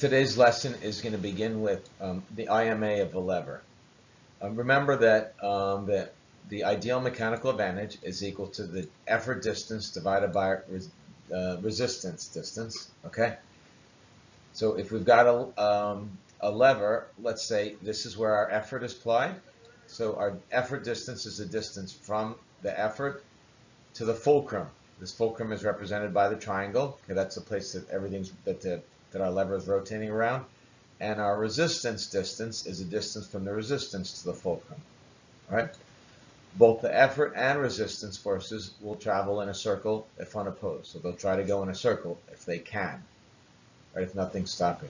today's lesson is going to begin with the IMA of the lever. Remember that the ideal mechanical advantage is equal to the effort distance divided by resistance distance. Okay. So if we've got a lever, let's say this is where our effort is applied. So our effort distance is the distance from the effort to the fulcrum. This fulcrum is represented by the triangle. Okay, that's the place that everything's that our lever is rotating around. And our resistance distance is the distance from the resistance to the fulcrum. All right. Both the effort and resistance forces will travel in a circle if unopposed. So they'll try to go in a circle if they can, right? If nothing's stopping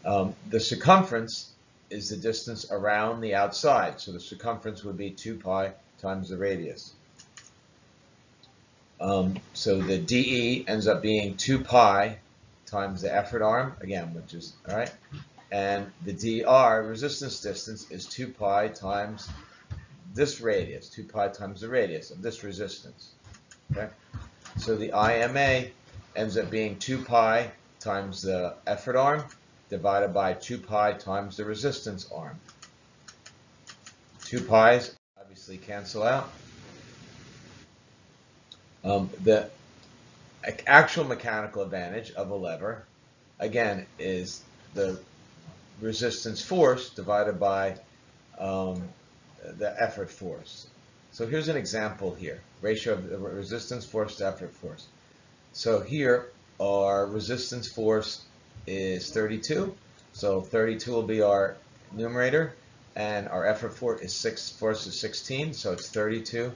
them. The circumference is the distance around the outside. So the circumference would be 2 pi times the radius. So the DE ends up being 2 pi times the effort arm, again, which is, all right, and the DR, resistance distance, is 2 pi times this radius, 2 pi times the radius of this resistance, okay? So the IMA ends up being 2 pi times the effort arm divided by 2 pi times the resistance arm. 2 pi's obviously cancel out. The actual mechanical advantage of a lever, again, is the resistance force divided by the effort force. So here's an example here, ratio of the resistance force to effort force. So here our resistance force is 32, so 32 will be our numerator, and our effort force is 16, so it's 32.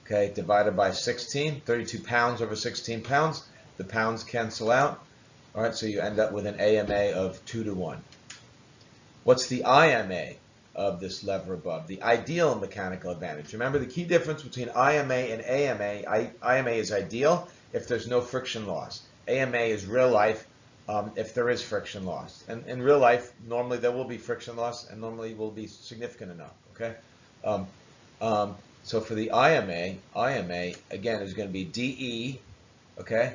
Okay, divided by 16, 32 pounds over 16 pounds. The pounds cancel out. All right, so you end up with an AMA of 2 to 1. What's the IMA of this lever above? The ideal mechanical advantage. Remember the key difference between IMA and AMA. IMA is ideal if there's no friction loss. AMA is real life if there is friction loss. And in real life, normally there will be friction loss, and normally will be significant enough. Okay. So for the IMA again is going to be DE, okay,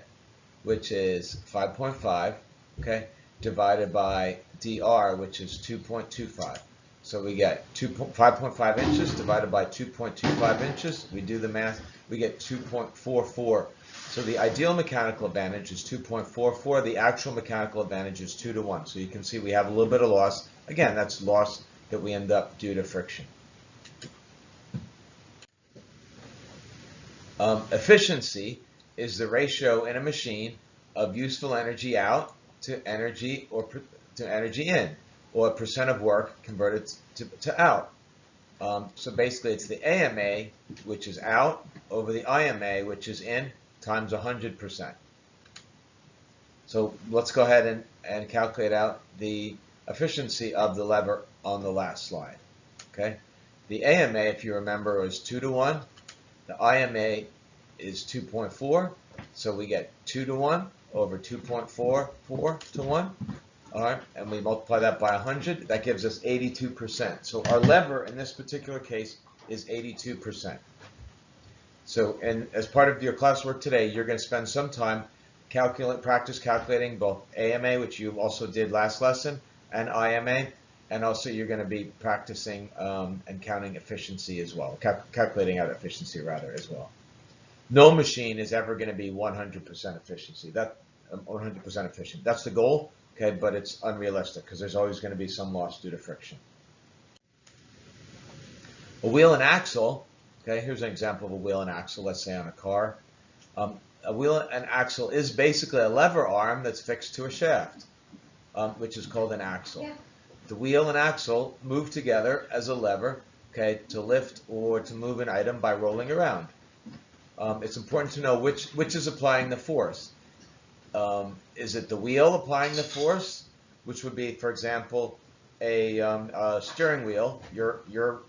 which is 5.5, okay, divided by DR, which is 2.25. So we get 5.5 inches divided by 2.25 inches. We do the math, we get 2.44. So the ideal mechanical advantage is 2.44. The actual mechanical advantage is 2 to 1. So you can see we have a little bit of loss. Again, that's loss that we end up due to friction. Efficiency is the ratio in a machine of useful energy out to energy in, or percent of work converted to out. So basically it's the AMA, which is out, over the IMA, which is in, times 100%. So let's go ahead and calculate out the efficiency of the lever on the last slide. Okay, the AMA, if you remember, is 2 to 1. The IMA is 2.4, so we get 2 to 1 over 2.44 to 1. All right, and we multiply that by 100. That gives us 82%. So our lever in this particular case is 82%. So, and as part of your classwork today, you're going to spend some time practice calculating both AMA, which you also did last lesson, and IMA. And also you're going to be practicing and counting efficiency as well, calculating out efficiency rather as well. No machine is ever going to be 100% efficiency. That 100% efficient. That's the goal, okay, but it's unrealistic because there's always going to be some loss due to friction. A wheel and axle, okay, here's an example of a wheel and axle, let's say on a car. A wheel and axle is basically a lever arm that's fixed to a shaft, which is called an axle. Yeah. The wheel and axle move together as a lever, okay, to lift or to move an item by rolling around. It's important to know which is applying the force. Is it the wheel applying the force, which would be, for example, a steering wheel? You're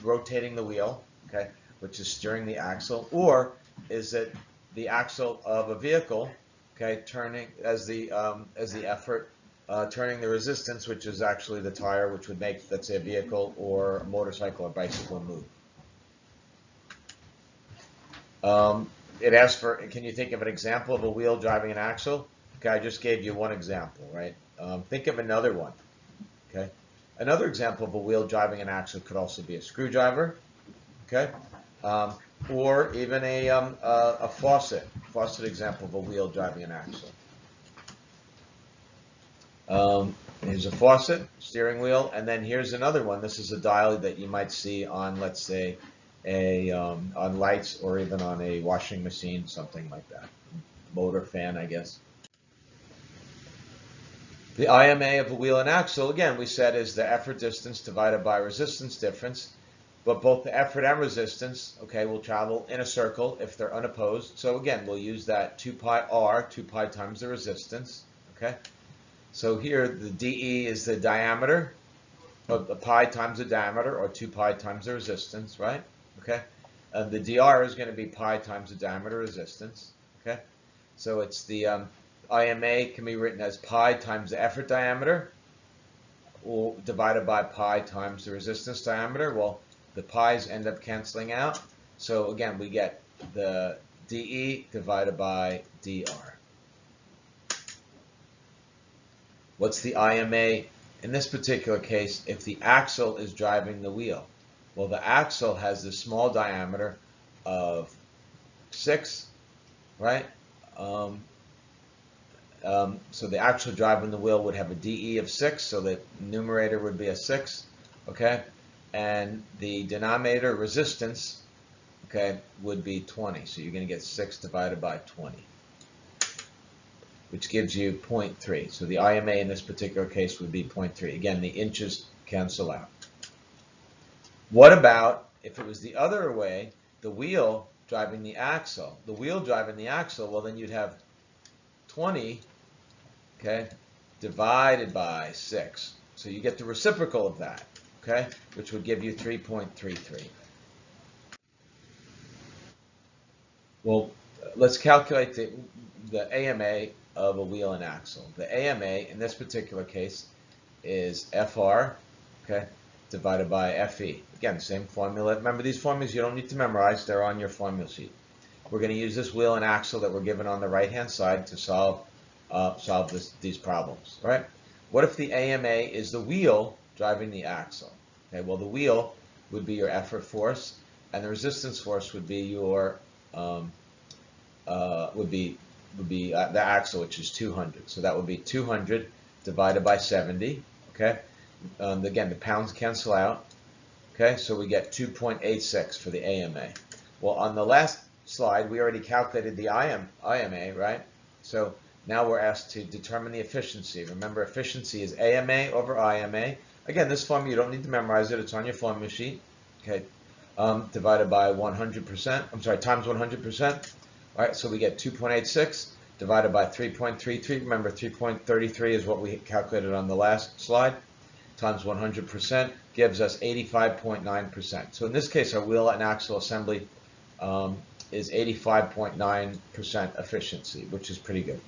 rotating the wheel, okay, which is steering the axle, or is it the axle of a vehicle, okay, turning as the effort? Turning the resistance, which is actually the tire, which would make, let's say, a vehicle or a motorcycle or bicycle move. It asks for, can you think of an example of a wheel driving an axle? Okay, I just gave you one example, right? Think of another one. Okay. Another example of a wheel driving an axle could also be a screwdriver. Okay. Or even a faucet. Faucet example of a wheel driving an axle. Here's a faucet, steering wheel, and then here's another one. This is a dial that you might see on, let's say, on lights or even on a washing machine, something like that. Motor fan, I guess. The IMA of a wheel and axle, again, we said is the effort distance divided by resistance difference. But both the effort and resistance, okay, will travel in a circle if they're unopposed. So again, we'll use that 2 pi r, 2 pi times the resistance, okay? So here, the dE is the diameter of the pi times the diameter, or 2 pi times the resistance, right? Okay. The dr is going to be pi times the diameter resistance, okay? So it's the IMA can be written as pi times the effort diameter, or divided by pi times the resistance diameter. Well, the pi's end up canceling out. So again, we get the dE divided by dr. What's the IMA in this particular case if the axle is driving the wheel? Well, the axle has this small diameter of 6, right? So the axle driving the wheel would have a dE of 6, so the numerator would be a 6, okay? And the denominator resistance, okay, would be 20. So you're going to get 6 divided by 20, which gives you 0.3. So the IMA in this particular case would be 0.3. Again, the inches cancel out. What about if it was the other way, the wheel driving the axle? The wheel driving the axle, well, then you'd have 20, okay, divided by 6. So you get the reciprocal of that, okay, which would give you 3.33. Well, let's calculate the AMA of a wheel and axle. The AMA in this particular case is FR, okay, divided by FE. Again, same formula. Remember, these formulas you don't need to memorize. They're on your formula sheet. We're going to use this wheel and axle that we're given on the right-hand side to solve these problems, right? What if the AMA is the wheel driving the axle? Okay, well, the wheel would be your effort force, and the resistance force would be your the axle, which is 200. So that would be 200 divided by 70. Okay. Again, the pounds cancel out. Okay, so we get 2.86 for the AMA. Well, on the last slide, we already calculated the IMA, right? So now we're asked to determine the efficiency. Remember, efficiency is AMA over IMA. Again, this formula, you don't need to memorize it. It's on your formula sheet. Okay, divided by 100%. I'm sorry, times 100%. All right, so we get 2.86 divided by 3.33. Remember, 3.33 is what we calculated on the last slide. Times 100% gives us 85.9%. So in this case, our wheel and axle assembly is 85.9% efficiency, which is pretty good.